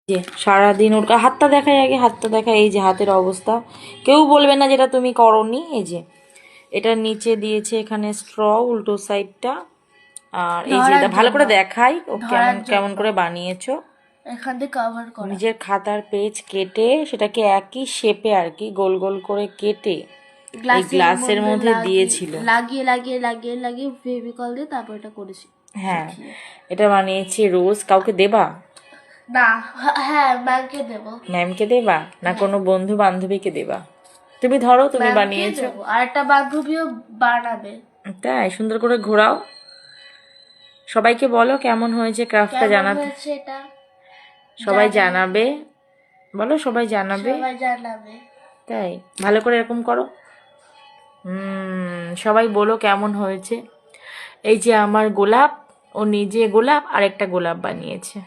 যে সারাদিন ওর হাতটা দেখায়, আগে হাতটা দেখায়। এই যে হাতের অবস্থা, কেউ বলবে না যেটা তুমি করনি। এই যে এটার নিচে দিয়েছে এখানে স্ট্র উল্টো সাইডটা। আর এই যে এটা ভালো করে দেখাই ও কেমন কেমন করে বানিয়েছো। এখান থেকে কভার করা, নিজের খাতার পেজ কেটে সেটাকে একই শেপে আর কি গোল গোল করে কেটে এই গ্লাসের মধ্যে দিয়েছিল, লাগিয়ে লাগিয়ে লাগিয়ে লাগিয়ে ফেভিকল দিয়ে তারপর এটা করেছি। হ্যাঁ এটা বানিয়েছি রোজ। কাউকে দেবা? না, হ্যাঁ ম্যামকে দেব। ম্যামকে দেবা না কোনো বন্ধু বান্ধবীকে দেবা? তুমি ধরো তুমি বানিয়েছো, আর একটা বান্ধবীও বানাবে। তাই সুন্দর করে ঘোরাও, সবাইকে বলো কেমন হয়েছে ক্রাফটটা জানাতে। এটা সবাই জানাবে, বলো সবাই জানাবে। তাই ভালো করে এরকম করো। সবাই বলো কেমন হয়েছে। এই যে আমার গোলাপ, ও নিজে গোলাপ আর একটা গোলাপ বানিয়েছে।